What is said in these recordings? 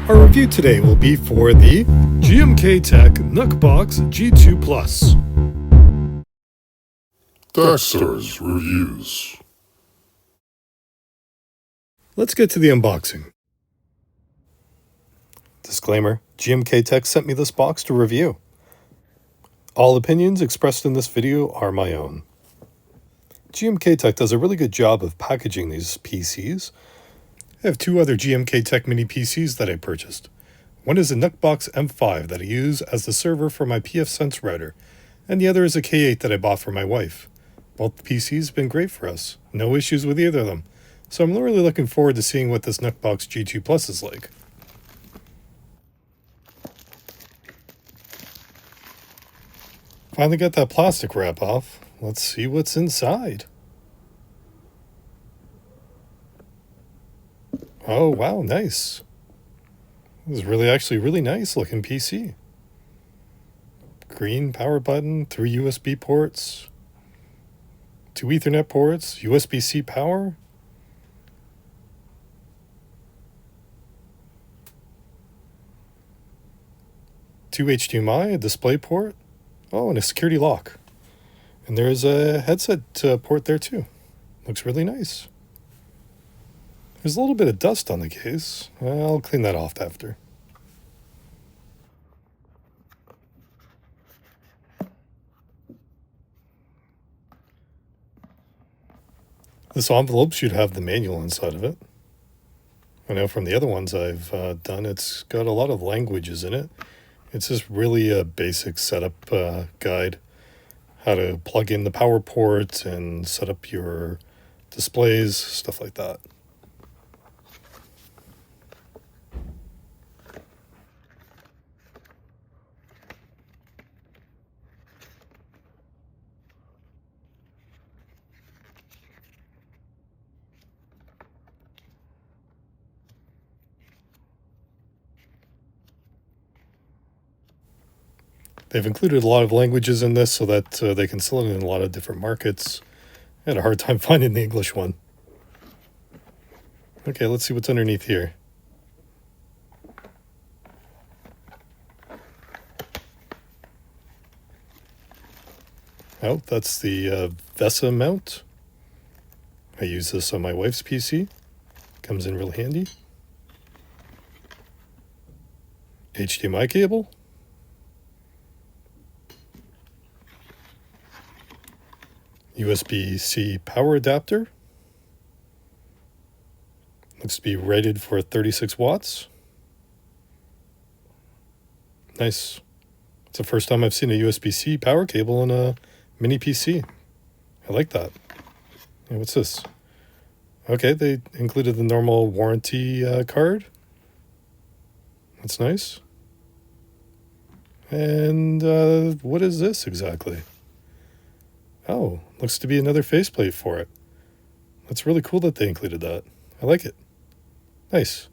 Our review today will be for the GMKtek NucboxG2 Plus. Dexter's Reviews. Let's get to the unboxing. Disclaimer, GMKtek sent me this box to review. All opinions expressed in this video are my own. GMKtek does a really good job of packaging these PCs. I have two other GMKtek mini PCs that I purchased. One is a NucboxG M5 that I use as the server for my pfSense router, and the other is a K8 that I bought for my wife. Both PCs have been great for us. No issues with either of them. So I'm really looking forward to seeing what this NucboxG2 Plus is like. Finally got that plastic wrap off. Let's see what's inside. Oh, wow, nice. This is really nice looking PC. Green power button, 3 USB ports, 2 Ethernet ports, USB-C power. Two HDMI, a display port. Oh, and a security lock. And there's a headset port there too. Looks really nice. There's a little bit of dust on the case. I'll clean that off after. This envelope should have the manual inside of it. I know from the other ones I've done, it's got a lot of languages in it. It's just really a basic setup guide. How to plug in the power port and set up your displays, stuff like that. They've included a lot of languages in this so that they can sell it in a lot of different markets. I had a hard time finding the English one. Okay, let's see what's underneath here. Oh, that's the VESA mount. I use this on my wife's PC. Comes in real handy. HDMI cable. USB-C power adapter. Looks to be rated for 36 watts. Nice. It's the first time I've seen a USB-C power cable in a mini PC. I like that. Hey, what's this? Okay, they included the normal warranty card. That's nice. And what is this exactly? Oh, looks to be another faceplate for it. That's really cool that they included that. I like it. Nice.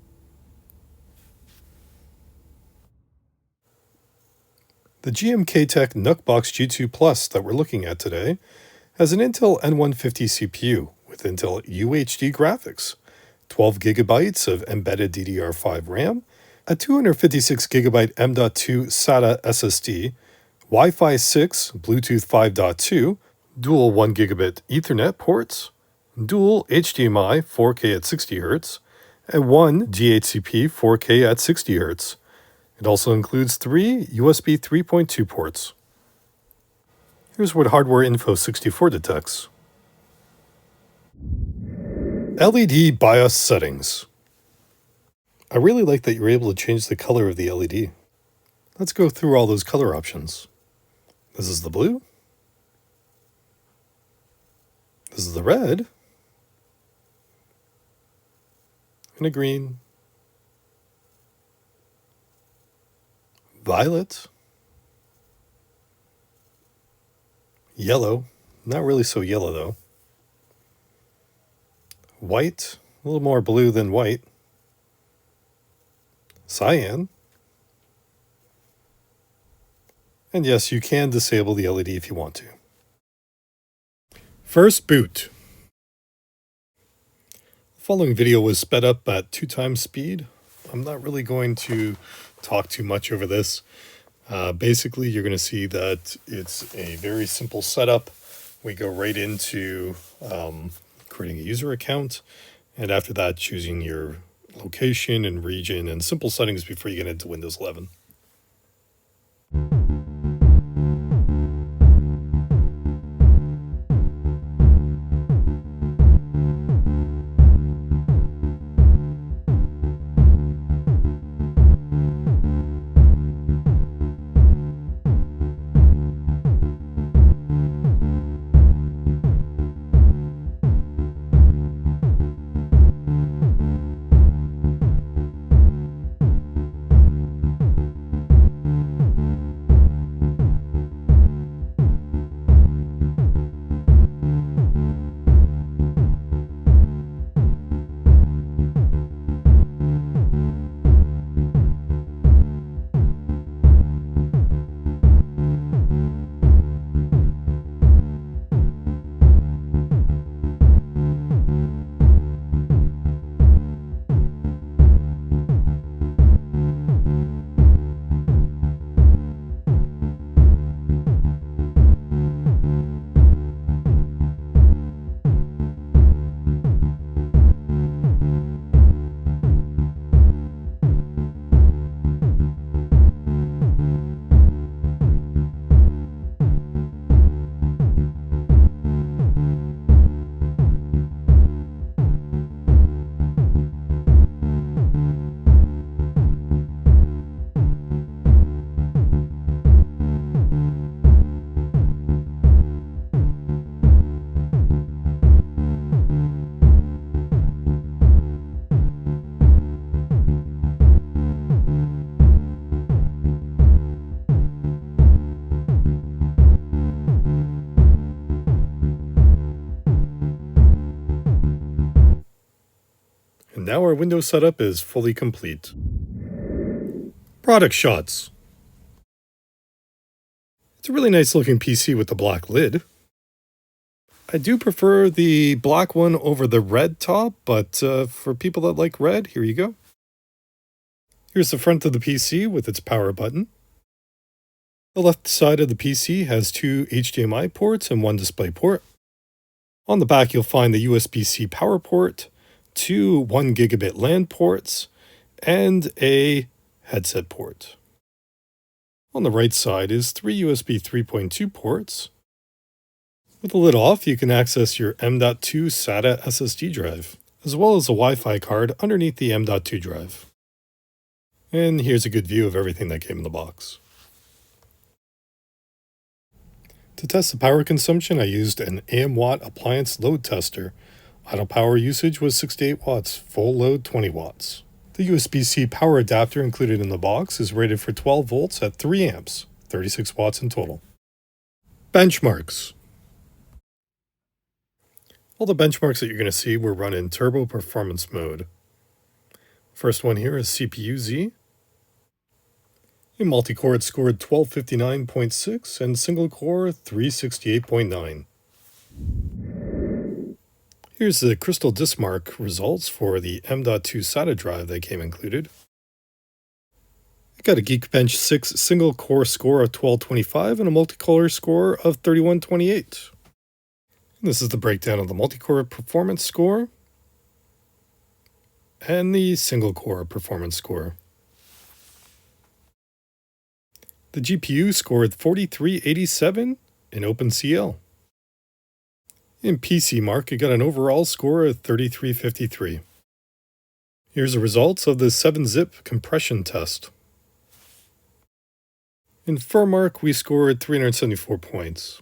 The GMKtek NucboxG2 Plus that we're looking at today has an Intel N150 CPU with Intel UHD graphics, 12 gigabytes of embedded DDR5 RAM, a 256 gigabyte M.2 SATA SSD, Wi-Fi 6, Bluetooth 5.2, dual 1 gigabit Ethernet ports, dual HDMI 4K at 60 Hz, and one DHCP 4K at 60 Hz. It also includes 3 USB 3.2 ports. Here's what Hardware Info 64 detects. LED BIOS settings. I really like that you're able to change the color of the LED. Let's go through all those color options. This is the blue. This is the red. And a green. Violet. Yellow. Not really so yellow though. White. A little more blue than white. Cyan. And yes, you can disable the LED if you want to. First boot. The following video was sped up at 2 times speed. I'm not really going to talk too much over this. Basically, you're going to see that it's a very simple setup. We go right into creating a user account, and after that, choosing your location and region and simple settings before you get into Windows 11. And now our Windows setup is fully complete. Product shots. It's a really nice looking PC with the black lid. I do prefer the black one over the red top, but for people that like red, here you go. Here's the front of the PC with its power button. The left side of the PC has 2 HDMI ports and 1 display port. On the back, you'll find the USB-C power port, 2 1 gigabit LAN ports, and a headset port. On the right side is 3 USB 3.2 ports. With the lid off, you can access your M.2 SATA SSD drive, as well as a Wi-Fi card underneath the M.2 drive. And here's a good view of everything that came in the box. To test the power consumption, I used an AMwatt appliance load tester. Idle power usage was 68 watts, full load 20 watts. The USB-C power adapter included in the box is rated for 12 volts at 3 amps, 36 watts in total. Benchmarks. All the benchmarks that you're going to see were run in turbo performance mode. First one here is CPU-Z. In multi-core, it scored 1259.6 and single-core 368.9. Here's the Crystal Diskmark results for the M.2 SATA drive that came included. It got a Geekbench 6 single-core score of 1225 and a multi-core score of 3128. This is the breakdown of the multi-core performance score and the single-core performance score. The GPU scored 4387 in OpenCL. In PCMark, it got an overall score of 3353. Here's the results of the 7-zip compression test. In FurMark, we scored 374 points.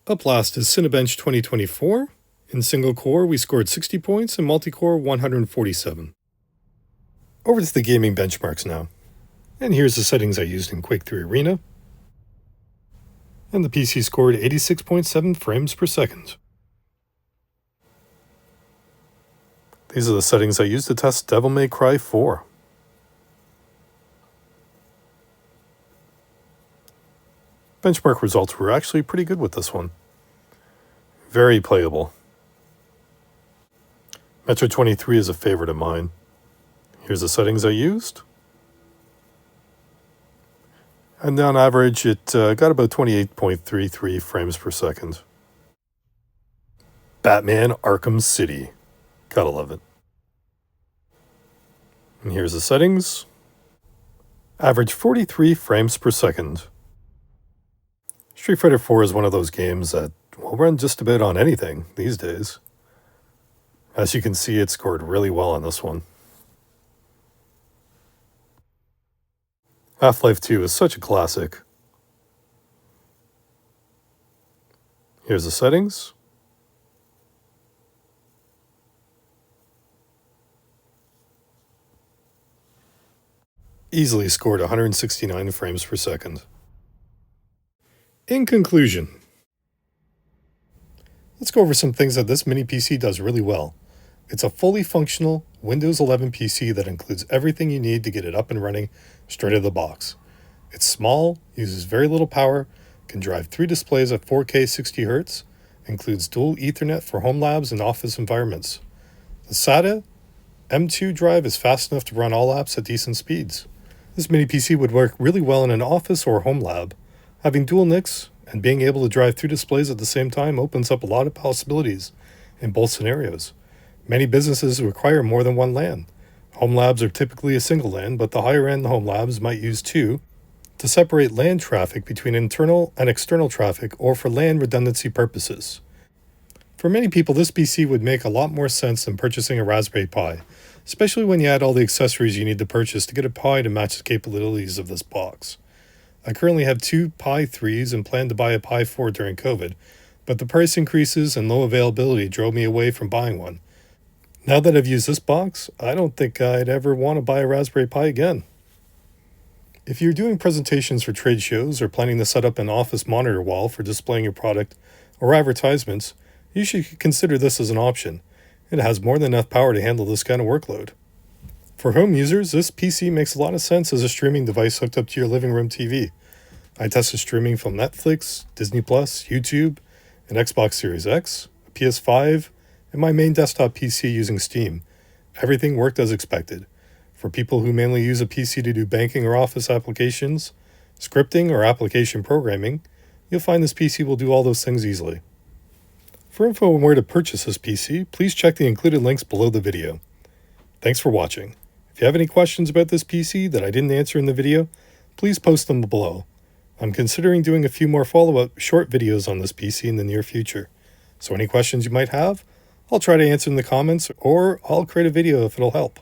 Uplast is Cinebench 2024. In single core, we scored 60 points and multi-core 147. Over to the gaming benchmarks now. And here's the settings I used in Quake 3 Arena. And the PC scored 86.7 frames per second. These are the settings I used to test Devil May Cry 4. Benchmark results were actually pretty good with this one. Very playable. Metro 23 is a favorite of mine. Here's the settings I used. And on average, it got about 28.33 frames per second. Batman Arkham City. Gotta love it. And here's the settings. Average 43 frames per second. Street Fighter 4 is one of those games that will run just about on anything these days. As you can see, it scored really well on this one. Half-Life 2 is such a classic. Here's the settings. Easily scored 169 frames per second. In conclusion, let's go over some things that this mini PC does really well. It's a fully functional Windows 11 PC that includes everything you need to get it up and running straight out of the box. It's small, uses very little power, can drive 3 displays at 4K 60Hz, includes dual Ethernet for home labs and office environments. The SATA M2 drive is fast enough to run all apps at decent speeds. This mini PC would work really well in an office or home lab. Having dual NICs and being able to drive 2 displays at the same time opens up a lot of possibilities in both scenarios. Many businesses require more than one LAN. Home labs are typically a single LAN, but the higher-end home labs might use 2 to separate LAN traffic between internal and external traffic or for LAN redundancy purposes. For many people, this PC would make a lot more sense than purchasing a Raspberry Pi, especially when you add all the accessories you need to purchase to get a Pi to match the capabilities of this box. I currently have 2 Pi 3s and plan to buy a Pi 4 during COVID, but the price increases and low availability drove me away from buying one. Now that I've used this box, I don't think I'd ever want to buy a Raspberry Pi again. If you're doing presentations for trade shows or planning to set up an office monitor wall for displaying your product or advertisements, you should consider this as an option. It has more than enough power to handle this kind of workload. For home users, this PC makes a lot of sense as a streaming device hooked up to your living room TV. I tested streaming from Netflix, Disney+, YouTube, an Xbox Series X, a PS5, and my main desktop PC using Steam. Everything worked as expected. For people who mainly use a PC to do banking or office applications, scripting, or application programming, you'll find this PC will do all those things easily. For info on where to purchase this PC, please check the included links below the video. Thanks for watching. If you have any questions about this PC that I didn't answer in the video, please post them below. I'm considering doing a few more follow-up short videos on this PC in the near future. So any questions you might have, I'll try to answer in the comments, or I'll create a video if it'll help.